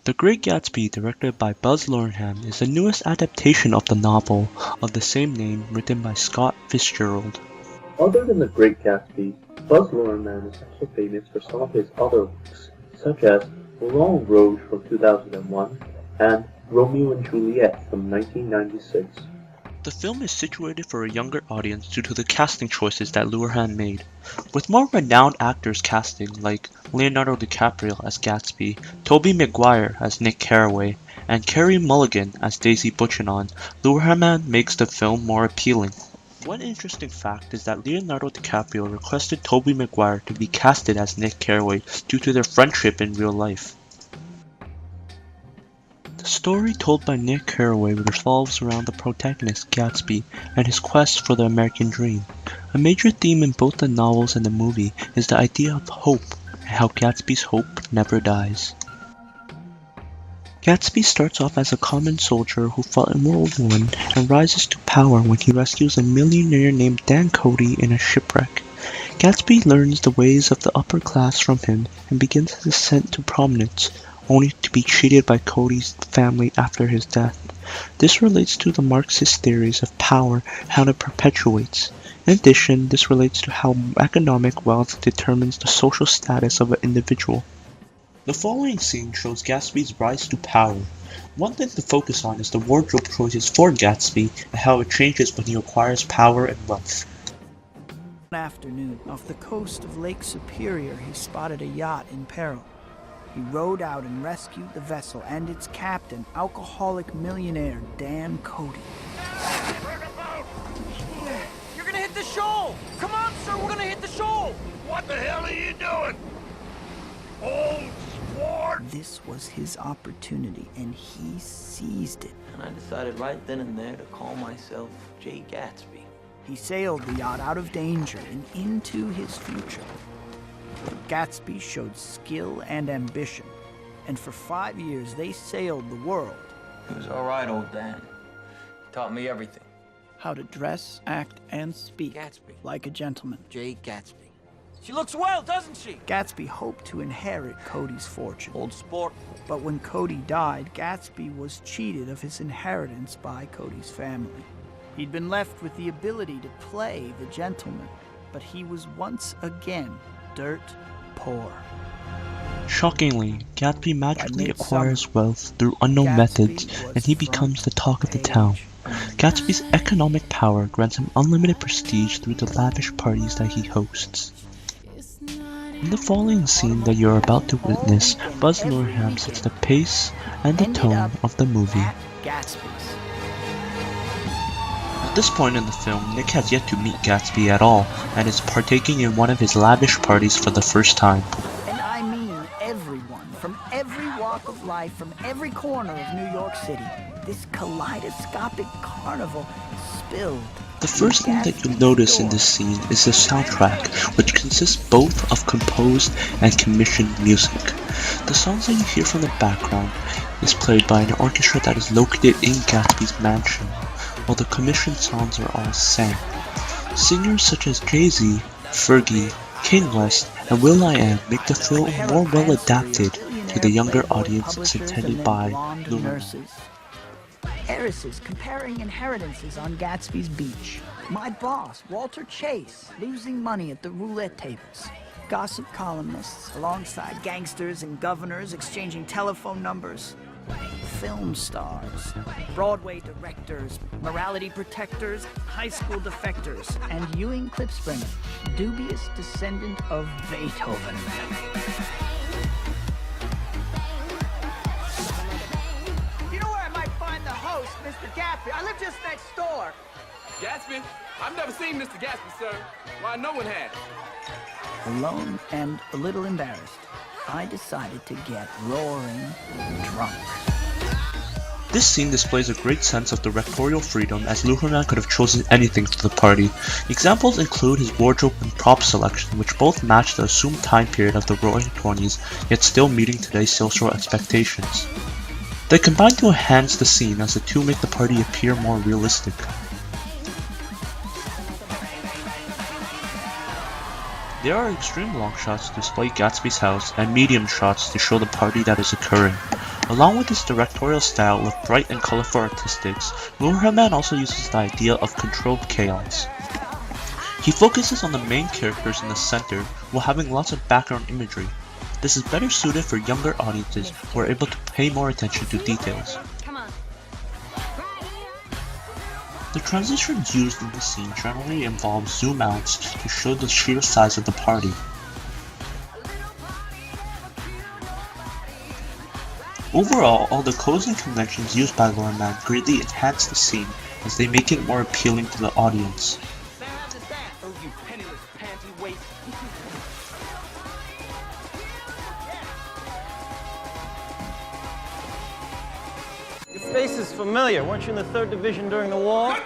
The Great Gatsby, directed by Buzz Lurnham, is the newest adaptation of the novel of the same name written by Scott Fitzgerald. Other than The Great Gatsby, Buzz Luhrmann is also famous for some of his other works, such as Moulin Rouge from 2001 and Romeo and Juliet from 1996. The film is situated for a younger audience due to the casting choices that Lurnham made, with more renowned actors casting like Leonardo DiCaprio as Gatsby, Tobey Maguire as Nick Carraway, and Carey Mulligan as Daisy Buchanan. Lurnham makes the film more appealing. One interesting fact is that Leonardo DiCaprio requested Tobey Maguire to be casted as Nick Carraway due to their friendship in real life. The story told by Nick Carraway revolves around the protagonist Gatsby and his quest for the American dream. A major theme in both the novels and the movie is the idea of hope and how Gatsby's hope never dies. Gatsby starts off as a common soldier who fought in World War I and rises to power when he rescues a millionaire named Dan Cody in a shipwreck. Gatsby learns the ways of the upper class from him and begins his ascent to prominence, only to be cheated by Cody's family after his death. This relates to the Marxist theories of power and how it perpetuates. In addition, this relates to how economic wealth determines the social status of an individual. The following scene shows Gatsby's rise to power. One thing to focus on is the wardrobe choices for Gatsby and how it changes when he acquires power and wealth. One afternoon, off the coast of Lake Superior, he spotted a yacht in peril. He rowed out and rescued the vessel and its captain, alcoholic millionaire Dan Cody. You're gonna hit the shoal! Come on, sir, we're gonna hit the shoal! What the hell are you doing? Old sport! This was his opportunity, and he seized it. And I decided right then and there to call myself Jay Gatsby. He sailed the yacht out of danger and into his future. Gatsby showed skill and ambition, and for 5 years they sailed the world. He was all right, old Dan. He taught me everything. How to dress, act, and speak Gatsby. like a gentleman. Jay Gatsby. She looks well, doesn't she? Gatsby hoped to inherit Cody's fortune. Old sport. But when Cody died, Gatsby was cheated of his inheritance by Cody's family. He'd been left with the ability to play the gentleman, but he was once again dirt poor. Shockingly, Gatsby magically midsummer, acquires wealth through unknown Gatsby methods, was and he becomes the talk of the front town. page. Gatsby's economic power grants him unlimited prestige through the lavish parties that he hosts. In the following scene that you're about to witness, Buzz Lurnham sets the pace and the Ended tone up of the movie. at Gatsby's. At this point in the film, Nick has yet to meet Gatsby at all, and is partaking in one of his lavish parties for the first time. And I mean everyone, from every walk of life, from every corner of New York City. This kaleidoscopic carnival spilled. The first thing that you'll notice in this scene is the soundtrack, which consists both of composed and commissioned music. The songs that you hear from the background is played by an orchestra that is located in Gatsby's mansion, while the commissioned songs are all sang. Singers such as Jay-Z, Fergie, Kanye West, and will.i.am make the film more well adapted to the younger audience it's intended by Lurnham. Heiresses comparing inheritances on Gatsby's beach. My boss, Walter Chase, losing money at the roulette tables. Gossip columnists alongside gangsters and governors exchanging telephone numbers. Film stars, Broadway directors, morality protectors, high school defectors, and Ewing Klipspringer, dubious descendant of Beethoven. You know where I might find the host, Mr. Gatsby? I live just next door. Gatsby? I've never seen Mr. Gatsby, sir. Why, no one has. Alone and a little embarrassed, I decided to get roaring drunk. This scene displays a great sense of directorial freedom, as Lurnham could have chosen anything for the party. Examples include his wardrobe and prop selection, which both match the assumed time period of the roaring 20s, yet still meeting today's social expectations. They combine to enhance the scene, as the two make the party appear more realistic. There are extreme long shots to display Gatsby's house and medium shots to show the party that is occurring. Along with his directorial style of bright and colorful artistics, Luhrmann also uses the idea of controlled chaos. He focuses on the main characters in the center while having lots of background imagery. This is better suited for younger audiences who are able to pay more attention to details. The transitions used in the scene generally involve zoom outs to show the sheer size of the party. Overall, all the codes and conventions used by Luhrmann greatly enhance the scene as they make it more appealing to the audience. Your face is familiar. Weren't you in the 3rd Division during the war?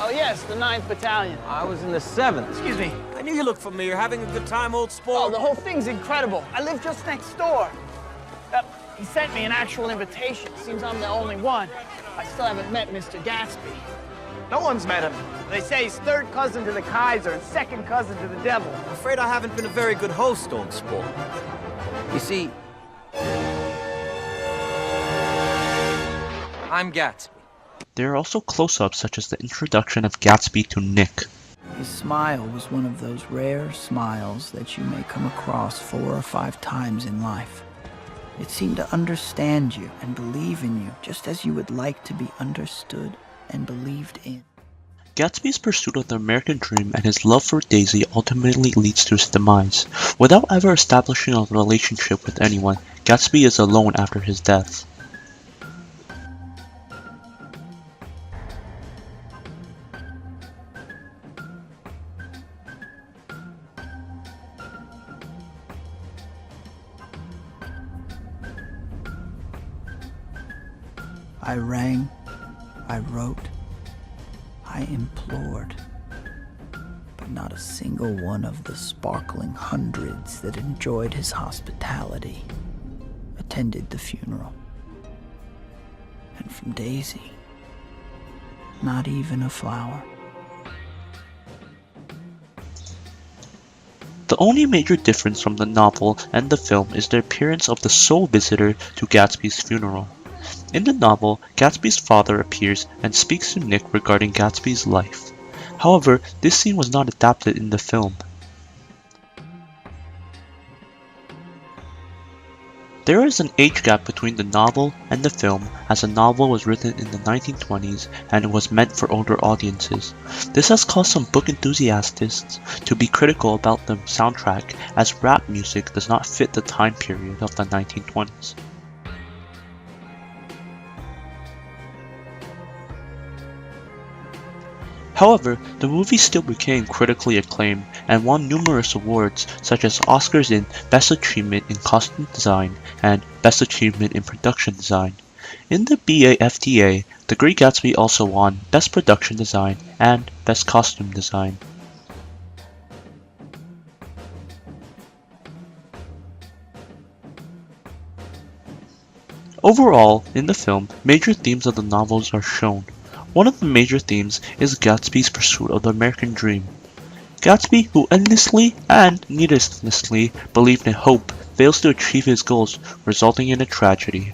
Oh, yes, the 9th Battalion. I was in the 7th. Excuse me. I knew you looked familiar. Having a good time, old Oh, sport? the whole thing's incredible. I live just next door. He sent me an actual invitation. Seems I'm the only one. I still haven't met Mr. Gatsby. No one's met him. They say he's 3rd cousin to the Kaiser and 2nd cousin to the devil. I'm afraid I haven't been a very good host, old sport. You see, I'm Gatsby. There are also close-ups such as the introduction of Gatsby to Nick. His smile was one of those rare smiles that you may come across 4 or 5 times in life. It seemed to understand you and believe in you just as you would like to be understood and believed in. Gatsby's pursuit of the American dream and his love for Daisy ultimately leads to his demise. Without ever establishing a relationship with anyone, Gatsby is alone after his death. I rang, I wrote, I implored, but not a single one of the sparkling hundreds that enjoyed his hospitality attended the funeral. And from Daisy, not even a flower. The only major difference from the novel and the film is the appearance of the sole visitor to Gatsby's funeral. In the novel, Gatsby's father appears and speaks to Nick regarding Gatsby's life. However, this scene was not adapted in the film. There is an age gap between the novel and the film, as the novel was written in the 1920s and it was meant for older audiences. This has caused some book enthusiasts to be critical about the soundtrack, as rap music does not fit the time period of the 1920s. However, the movie still became critically acclaimed and won numerous awards such as Oscars in Best Achievement in Costume Design and Best Achievement in Production Design. In the BAFTA, The Great Gatsby also won Best Production Design and Best Costume Design. Overall, in the film, major themes of the novels are shown. One of the major themes is Gatsby's pursuit of the American dream. Gatsby, who endlessly and needlessly believed in hope, fails to achieve his goals, resulting in a tragedy.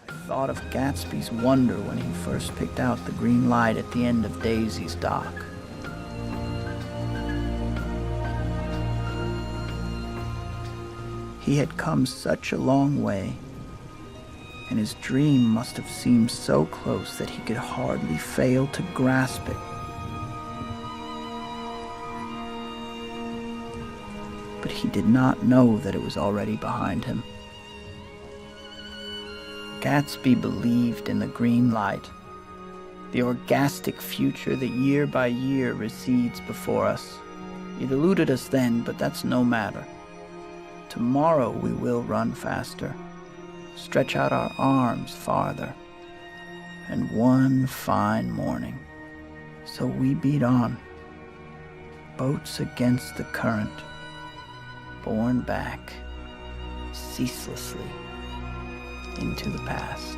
I thought of Gatsby's wonder when he first picked out the green light at the end of Daisy's dock. He had come such a long way, and his dream must have seemed so close that he could hardly fail to grasp it. But he did not know that it was already behind him. Gatsby believed in the green light, the orgastic future that year by year recedes before us. It eluded us then, but that's no matter. Tomorrow we will run faster, stretch out our arms farther, and one fine morning, so we beat on, boats against the current, borne back ceaselessly into the past.